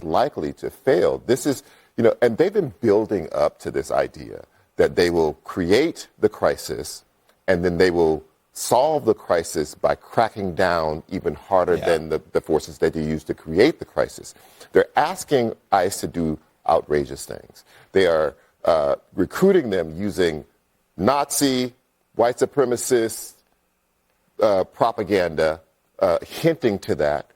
likely to fail. This is, and they've been building up to this idea that they will create the crisis and then they will solve the crisis by cracking down even harder than the forces that they used to create the crisis. They're asking ICE to do outrageous things. They are recruiting them using Nazi, white supremacist propaganda, hinting to that.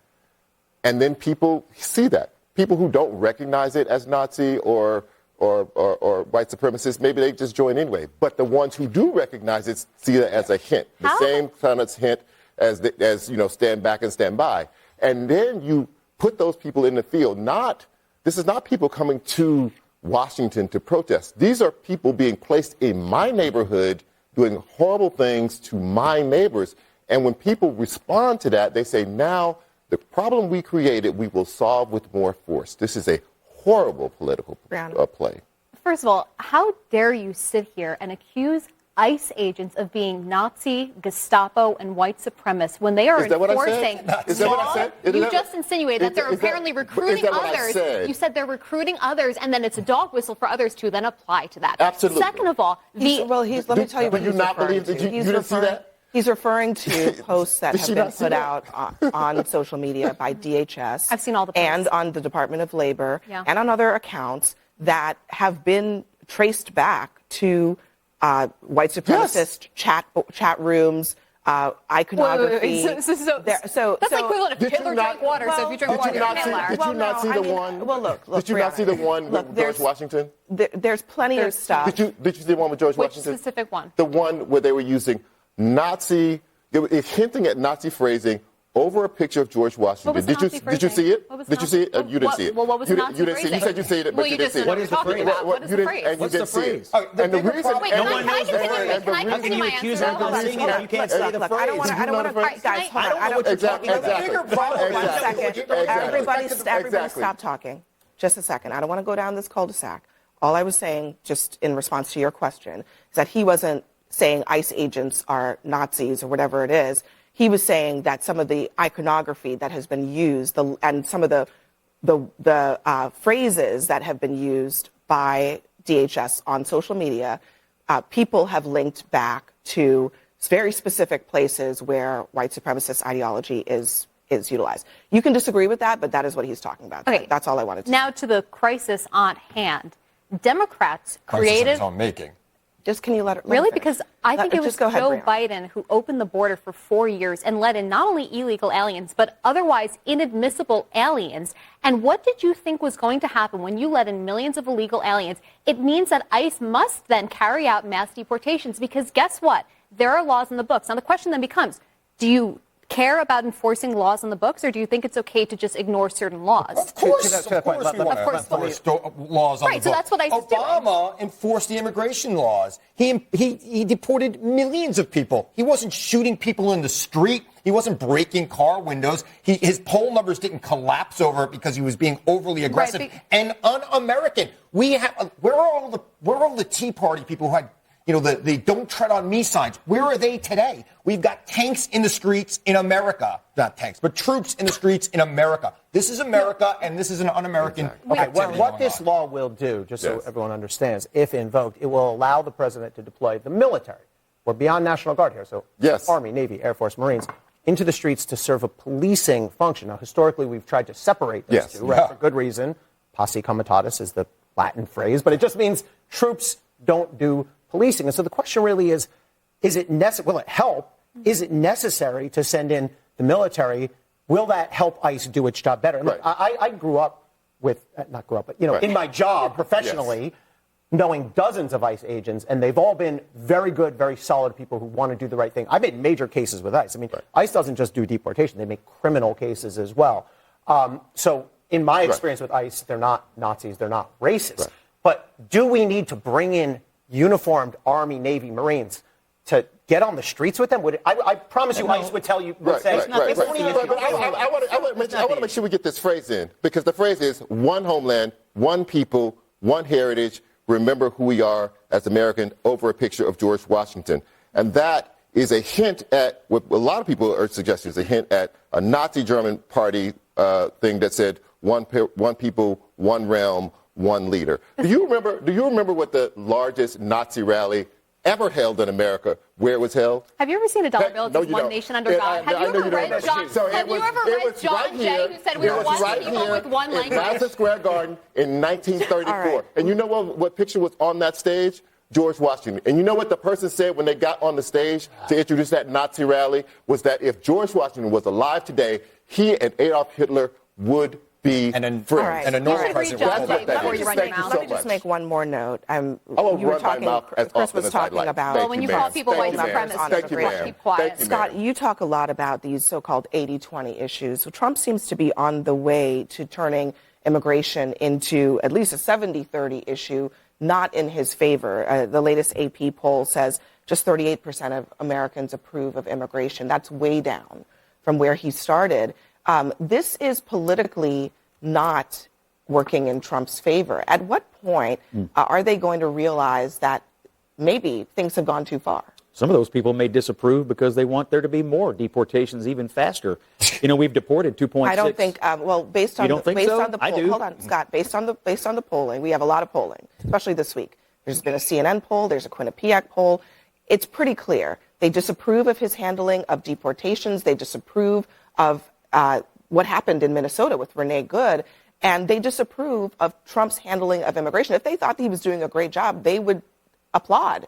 And then people see that. People who don't recognize it as Nazi or white supremacists, maybe they just join anyway. But the ones who do recognize it see it as a hint, the same kind of hint as stand back and stand by. And then you put those people in the field. This is not people coming to Washington to protest. These are people being placed in my neighborhood doing horrible things to my neighbors. And when people respond to that, they say, now the problem we created, we will solve with more force. This is a horrible political play. First of all, how dare you sit here and accuse ICE agents of being Nazi, Gestapo, and white supremacists when they are enforcing law? You just insinuated that they're apparently recruiting others. You said they're recruiting others, and then it's a dog whistle for others to then apply to that. Absolutely. Second of all, let me tell you what he's referring to. You didn't see that? He's referring to posts that have been put out on social media by DHS. I've seen all the posts. And on the Department of Labor and on other accounts that have been traced back to white supremacist chat rooms, iconography. That's like equivalent if Hitler drank water. So if you drink water, you're Hitler. Did you not see the one? Well, look. Did you not see the one with George Washington? There's plenty of stuff. Did you see the one with George Washington? Which specific one? The one where they were using Nazi, hinting at Nazi phrasing over a picture of George Washington. Did you see it? Did you see it? You didn't see it. Well, what was Nazi phrasing? You said you see it, but you didn't see it. What is the phrase? What is the phrase? And you didn't see it. And the reason, how can you accuse everyone of seeing it if you can't see the phrase? I don't want to, guys, hold on. I don't want to, 1 second. Everybody stop talking. Just a second. I don't want to go down this cul-de-sac. All I was saying, just in response to your question, is that he wasn't saying ICE agents are Nazis or whatever it is. He was saying that some of the iconography that has been used and some of the phrases that have been used by DHS on social media, people have linked back to very specific places where white supremacist ideology is utilized. You can disagree with that, but that is what he's talking about. Okay. That's all I wanted to say. Now to the crisis on hand. Democrats created... Crisis on making. Just can you let it Really? finish? Because I think it was Joe Biden who opened the border for 4 years and let in not only illegal aliens, but otherwise inadmissible aliens. And what did you think was going to happen when you let in millions of illegal aliens? It means that ICE must then carry out mass deportations because guess what? There are laws in the books. Now the question then becomes, do you care about enforcing laws in the books, or do you think it's okay to just ignore certain laws? Of course we want to enforce laws on the books. So that's what ICE is doing. Obama enforced the immigration laws. He deported millions of people. He wasn't shooting people in the street. He wasn't breaking car windows. His poll numbers didn't collapse over it because he was being overly aggressive and un-American. Where are all the Tea Party people who had the don't tread on me signs? Where are they today? We've got tanks in the streets in America. Not tanks, but troops in the streets in America. This is America, and this is an un-American. Okay, what this law will do, just so everyone understands, if invoked, it will allow the president to deploy the military. We're beyond National Guard here, so Army, Navy, Air Force, Marines, into the streets to serve a policing function. Now, historically, we've tried to separate those two, right, for good reason. Posse comitatus is the Latin phrase, but it just means troops don't do policing. And so the question really is it necessary? Will it help? Is it necessary to send in the military? Will that help ICE do its job better? And look, I grew up with, not grew up, but, in my job professionally, knowing dozens of ICE agents, and they've all been very good, very solid people who want to do the right thing. I've made major cases with ICE. I mean, ICE doesn't just do deportation. They make criminal cases as well. So in my experience with ICE, they're not Nazis. They're not racist. But do we need to bring in uniformed Army, Navy, Marines to get on the streets with them? I promise you, ICE would tell you. I want to make sure we get this phrase in, because the phrase is one homeland, one people, one heritage. Remember who we are as Americans over a picture of George Washington. And that is a hint at what a lot of people are suggesting is a hint at a Nazi German party thing that said, one people, one realm, one leader. Do you remember what the largest Nazi rally ever held in America, where it was held? Have you ever seen a dollar bill that says one nation under God? Have you ever read John Jay, who said we were one people with one language? In Madison Square Garden in 1934. Right. And you know what picture was on that stage? George Washington. And you know what the person said when they got on the stage to introduce that Nazi rally? Was that if George Washington was alive today, he and Adolf Hitler would be friends. Right. And a normal president. Let me just make one more note. Chris was talking about. Well, when you call people white supremacists, keep quiet. Scott, you talk a lot about these so-called 80-20 issues. So Trump seems to be on the way to turning immigration into at least a 70-30 issue, not in his favor. The latest AP poll says just 38% of Americans approve of immigration. That's way down from where he started. This is politically not working in Trump's favor. At what point are they going to realize that maybe things have gone too far? Some of those people may disapprove because they want there to be more deportations even faster. You know, we've deported 2.6. I don't think. Based on the I do. Hold on, Scott. Based on the polling, we have a lot of polling, especially this week. There's been a CNN poll. There's a Quinnipiac poll. It's pretty clear they disapprove of his handling of deportations. They disapprove of what happened in Minnesota with Renee Good, and they disapprove of Trump's handling of immigration. If they thought he was doing a great job, they would applaud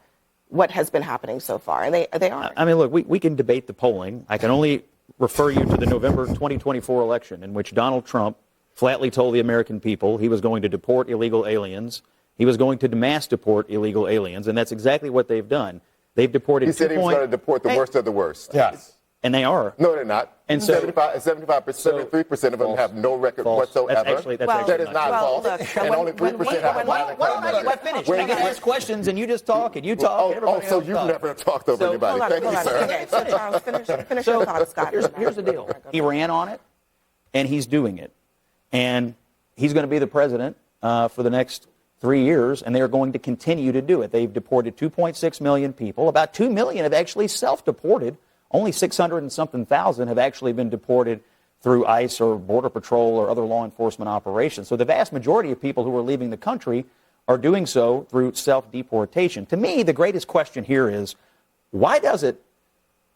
what has been happening so far, and they aren't. I mean, look, we can debate the polling. I can only refer you to the November 2024 election in which Donald Trump flatly told the American people he was going to deport illegal aliens. He was going to mass deport illegal aliens, and that's exactly what they've done. They've deported. He said he was going to deport the worst of the worst. Yes. And they are. No, they're not. And so 73% of them have no record whatsoever. That is not false. Look, and only 3% have Let finish. I get asked questions and you just talk and you talk. So you've never talked over anybody. Thank you, sir. Okay, so Charles, finish your thoughts, Scott. Here's the deal. He ran on it, and he's doing it. And he's going to be the president for the next 3 years, and they are going to continue to do it. They've deported 2.6 million people. About 2 million have actually self-deported. Only 600 and something thousand have actually been deported through ICE or Border Patrol or other law enforcement operations. So the vast majority of people who are leaving the country are doing so through self-deportation. To me, the greatest question here is, why does it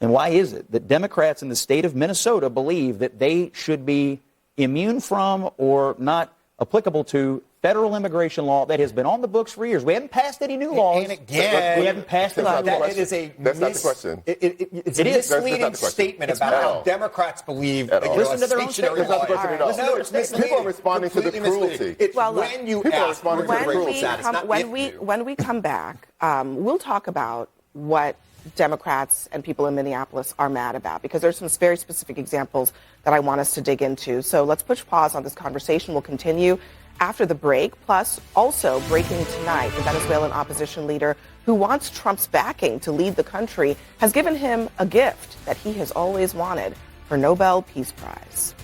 and why is it that Democrats in the state of Minnesota believe that they should be immune from or not applicable to federal immigration law that has been on the books for years? We haven't passed any new laws. And again, we haven't passed any new laws. That's not the question. It's a misleading statement about how Democrats believe Listen to their own statement. People are responding to the cruelty. It's when you ask when we come back, we'll talk about what Democrats and people in Minneapolis are mad about, because there's some very specific examples that I want us to dig into. So let's push pause on this conversation. We'll continue after the break. Plus, also breaking tonight, the Venezuelan opposition leader who wants Trump's backing to lead the country has given him a gift that he has always wanted, for Nobel Peace Prize.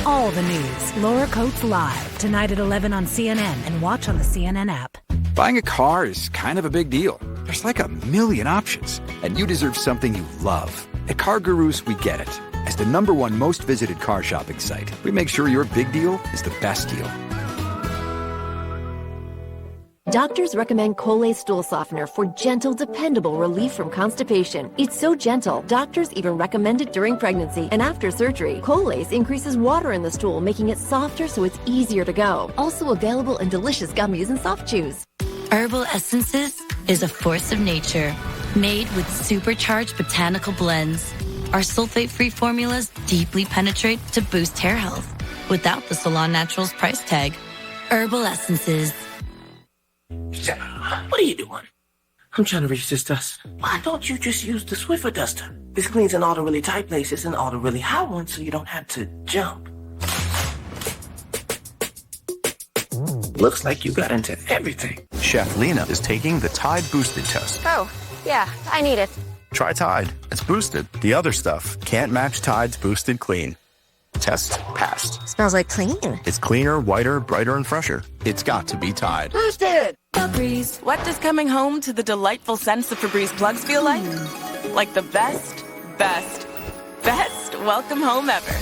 All the news, Laura Coates Live, tonight at 11 on CNN and watch on the CNN app. Buying a car is kind of a big deal. There's like a million options, and you deserve something you love. At Car Gurus, we get it. As the #1 most visited car shopping site, we make sure your big deal is the best deal. Doctors recommend Colay stool softener for gentle, dependable relief from constipation. It's so gentle, doctors even recommend it during pregnancy and after surgery. Colay's increases water in the stool, making it softer so it's easier to go. Also available in delicious gummies and soft chews. Herbal Essences is a force of nature, made with supercharged botanical blends. Our sulfate-free formulas deeply penetrate to boost hair health without the Salon Naturals price tag. Herbal Essences. What are you doing? I'm trying to reach this dust. Why don't you just use the Swiffer duster? This cleans in all the really tight places and all the really hot ones, so you don't have to jump. Looks like you got into everything. Chef Lena is taking the Tide Boosted test. Oh, yeah, I need it. Try Tide. It's boosted. The other stuff can't match Tide's Boosted Clean. Test passed. Smells like clean. It's cleaner, whiter, brighter, and fresher. It's got to be Tide. Boosted! Febreze. What does coming home to the delightful scents of Febreze plugs feel like? Like the best best welcome home ever.